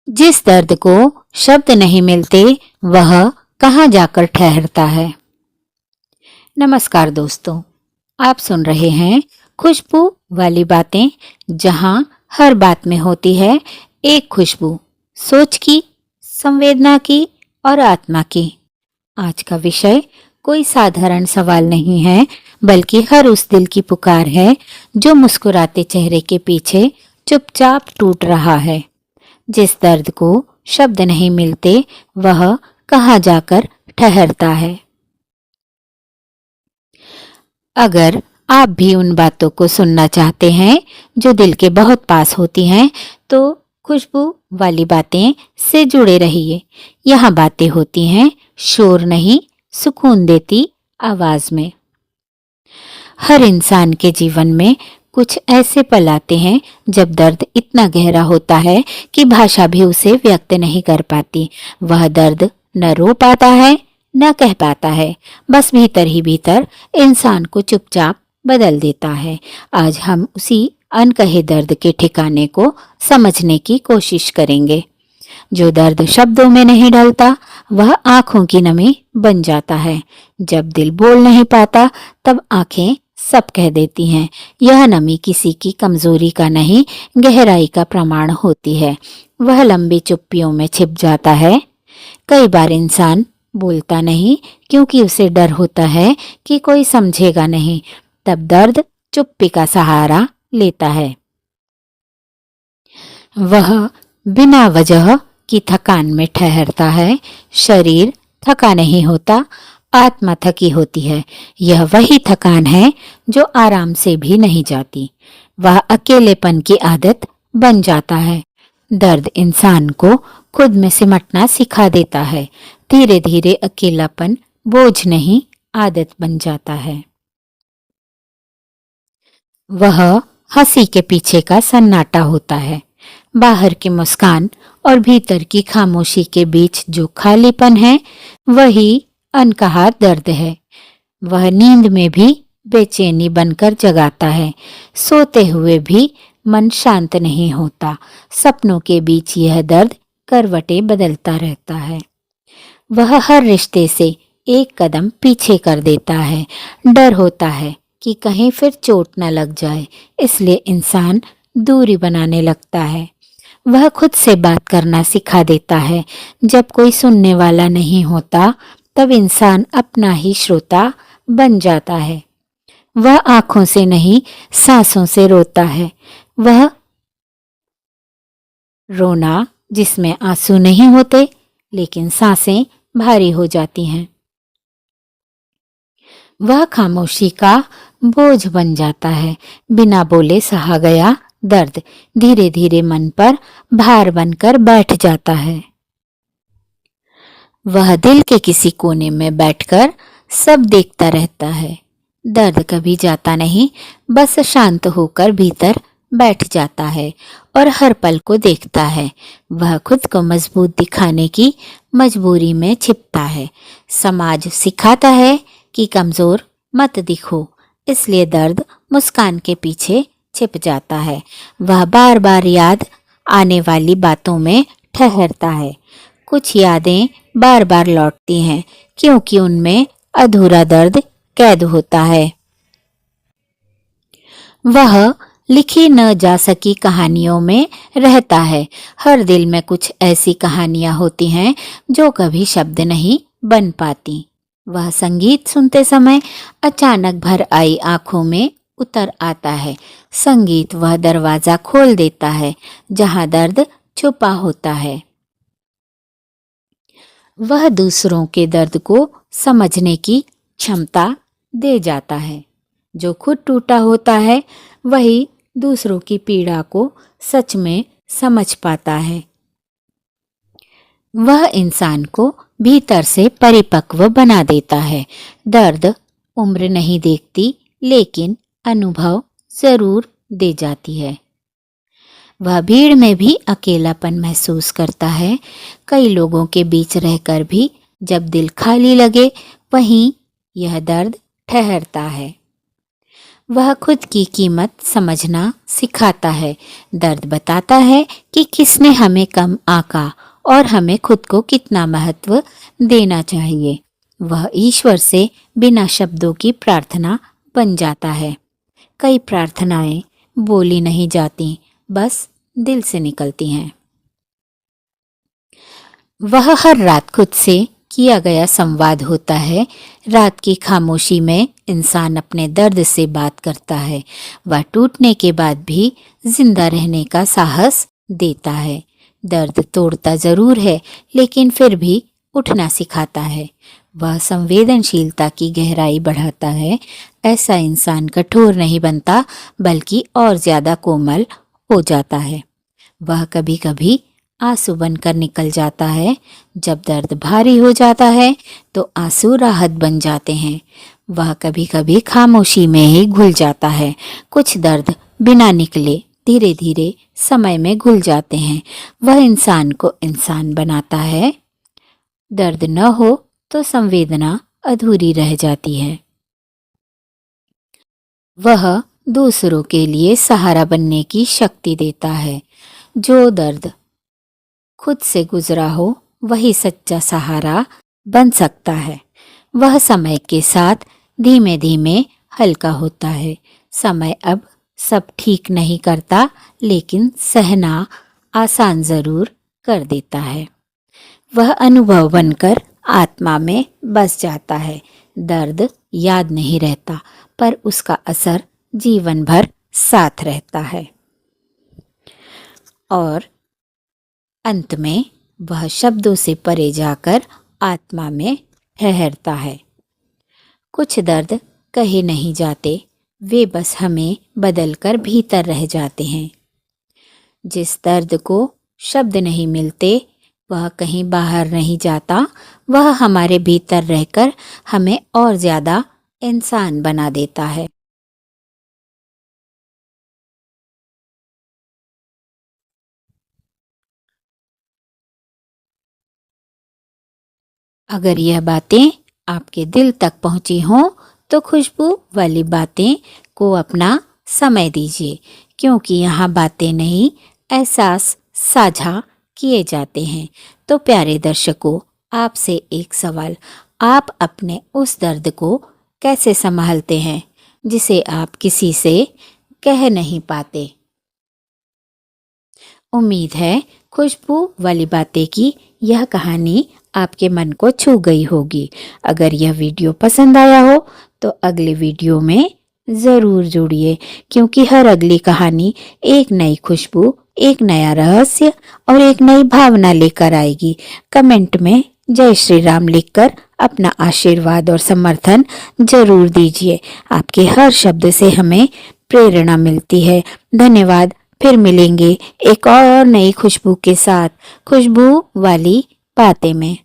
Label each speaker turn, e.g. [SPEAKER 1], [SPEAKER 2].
[SPEAKER 1] जिस दर्द को शब्द नहीं मिलते वह कहाँ जाकर ठहरता है। नमस्कार दोस्तों, आप सुन रहे हैं खुशबू वाली बातें, जहां हर बात में होती है एक खुशबू, सोच की, संवेदना की और आत्मा की। आज का विषय कोई साधारण सवाल नहीं है, बल्कि हर उस दिल की पुकार है जो मुस्कुराते चेहरे के पीछे चुपचाप टूट रहा है। जिस दर्द को शब्द नहीं मिलते वह कहाँ जाकर ठहरता है। अगर आप भी उन बातों को सुनना चाहते हैं जो दिल के बहुत पास होती हैं, तो खुशबू वाली बातें से जुड़े रहिए। यहाँ बातें होती हैं शोर नहीं, सुकून देती आवाज में। हर इंसान के जीवन में कुछ ऐसे पल आते हैं जब दर्द इतना गहरा होता है कि भाषा भी उसे व्यक्त नहीं कर पाती। वह दर्द न रो पाता है न कह पाता है, बस भीतर ही भीतर इंसान को चुपचाप बदल देता है। आज हम उसी अनकहे दर्द के ठिकाने को समझने की कोशिश करेंगे। जो दर्द शब्दों में नहीं ढलता वह आंखों की नमी बन जाता है। जब दिल बोल नहीं पाता तब आंखें सब कह देती हैं। यह नमी किसी की कमजोरी का नहीं, गहराई का प्रमाण होती है। वह लंबी चुप्पियों में छिप जाता है। कई बार इंसान बोलता नहीं क्योंकि उसे डर होता है कि कोई समझेगा नहीं। तब दर्द चुप्पी का सहारा लेता है। वह बिना वजह की थकान में ठहरता है। शरीर थका नहीं होता, आत्मा थकी होती है। यह वही थकान है जो आराम से भी नहीं जाती। वह अकेलेपन की आदत बन जाता है। दर्द इंसान को खुद में सिमटना सिखा देता है। धीरे धीरे अकेलापन बोझ नहीं, आदत बन जाता है। वह हंसी के पीछे का सन्नाटा होता है। बाहर की मुस्कान और भीतर की खामोशी के बीच जो खालीपन है, वही अनकहा दर्द है। वह नींद में भी बेचैनी बनकर जगाता है। सोते हुए भी मन शांत नहीं होता। सपनों के बीच यह दर्द करवटें बदलता रहता है। वह हर रिश्ते से एक कदम पीछे कर देता है। डर होता है कि कहीं फिर चोट न लग जाए, इसलिए इंसान दूरी बनाने लगता है। वह खुद से बात करना सिखा देता है। जब कोई सुनने वाला नहीं होता तब इंसान अपना ही श्रोता बन जाता है। वह आंखों से नहीं, सांसों से रोता है। वह रोना जिसमें आंसू नहीं होते लेकिन सांसें भारी हो जाती हैं। वह खामोशी का बोझ बन जाता है। बिना बोले सहा गया दर्द धीरे धीरे मन पर भार बनकर बैठ जाता है। वह दिल के किसी कोने में बैठकर सब देखता रहता है। दर्द कभी जाता नहीं, बस शांत होकर भीतर बैठ जाता है और हर पल को देखता है। वह खुद को मजबूत दिखाने की मजबूरी में छिपता है। समाज सिखाता है कि कमजोर मत दिखो, इसलिए दर्द मुस्कान के पीछे छिप जाता है। वह बार बार याद आने वाली बातों में ठहरता है। कुछ यादें बार बार लौटती हैं क्योंकि उनमें अधूरा दर्द कैद होता है। वह लिखी न जा सकी कहानियों में रहता है। हर दिल में कुछ ऐसी कहानियां होती हैं जो कभी शब्द नहीं बन पाती। वह संगीत सुनते समय अचानक भर आई आंखों में उतर आता है। संगीत वह दरवाजा खोल देता है जहां दर्द छुपा होता है। वह दूसरों के दर्द को समझने की क्षमता दे जाता है। जो खुद टूटा होता है वही दूसरों की पीड़ा को सच में समझ पाता है। वह इंसान को भीतर से परिपक्व बना देता है। दर्द उम्र नहीं देखती, लेकिन अनुभव जरूर दे जाती है। वह भीड़ में भी अकेलापन महसूस करता है। कई लोगों के बीच रहकर भी जब दिल खाली लगे, वहीं यह दर्द ठहरता है। वह खुद की कीमत समझना सिखाता है। दर्द बताता है कि किसने हमें कम आंका और हमें खुद को कितना महत्व देना चाहिए। वह ईश्वर से बिना शब्दों की प्रार्थना बन जाता है। कई प्रार्थनाएं बोली नहीं जाती, बस दिल से निकलती हैं। वह हर रात खुद से किया गया संवाद होता है। रात की खामोशी में इंसान अपने दर्द से बात करता है। वह टूटने के बाद भी जिंदा रहने का साहस देता है। दर्द तोड़ता जरूर है, लेकिन फिर भी उठना सिखाता है। वह संवेदनशीलता की गहराई बढ़ाता है। ऐसा इंसान कठोर नहीं बनता, बल्कि और ज्यादा कोमल हो जाता है। वह कभी कभी आंसू बनकर निकल जाता है। जब दर्द भारी हो जाता है तो आंसू राहत बन जाते हैं। वह कभी कभी खामोशी में ही घुल जाता है। कुछ दर्द बिना निकले धीरे धीरे समय में घुल जाते हैं। वह इंसान को इंसान बनाता है। दर्द न हो तो संवेदना अधूरी रह जाती है। वह दूसरों के लिए सहारा बनने की शक्ति देता है। जो दर्द खुद से गुजरा हो, वही सच्चा सहारा बन सकता है। वह समय के साथ धीमे धीमे हल्का होता है। समय अब सब ठीक नहीं करता, लेकिन सहना आसान जरूर कर देता है। वह अनुभव बनकर आत्मा में बस जाता है। दर्द याद नहीं रहता, पर उसका असर जीवन भर साथ रहता है। और अंत में वह शब्दों से परे जाकर आत्मा में ठहरता है। कुछ दर्द कहे नहीं जाते, वे बस हमें बदलकर भीतर रह जाते हैं। जिस दर्द को शब्द नहीं मिलते, वह कहीं बाहर नहीं जाता। वह हमारे भीतर रहकर हमें और ज्यादा इंसान बना देता है। अगर यह बातें आपके दिल तक पहुंची हों, तो खुशबू वाली बातें को अपना समय दीजिए, क्योंकि यहाँ बातें नहीं, एहसास साझा किए जाते हैं। तो प्यारे दर्शकों, आपसे एक सवाल, आप अपने उस दर्द को कैसे संभालते हैं जिसे आप किसी से कह नहीं पाते? उम्मीद है खुशबू वाली बातें की यह कहानी आपके मन को छू गई होगी। अगर यह वीडियो पसंद आया हो तो अगले वीडियो में ज़रूर जुड़िए, क्योंकि हर अगली कहानी एक नई खुशबू, एक नया रहस्य और एक नई भावना लेकर आएगी। कमेंट में जय श्री राम लिखकर अपना आशीर्वाद और समर्थन जरूर दीजिए। आपके हर शब्द से हमें प्रेरणा मिलती है। धन्यवाद। फिर मिलेंगे एक और नई खुशबू के साथ, खुशबू वाली बातें में।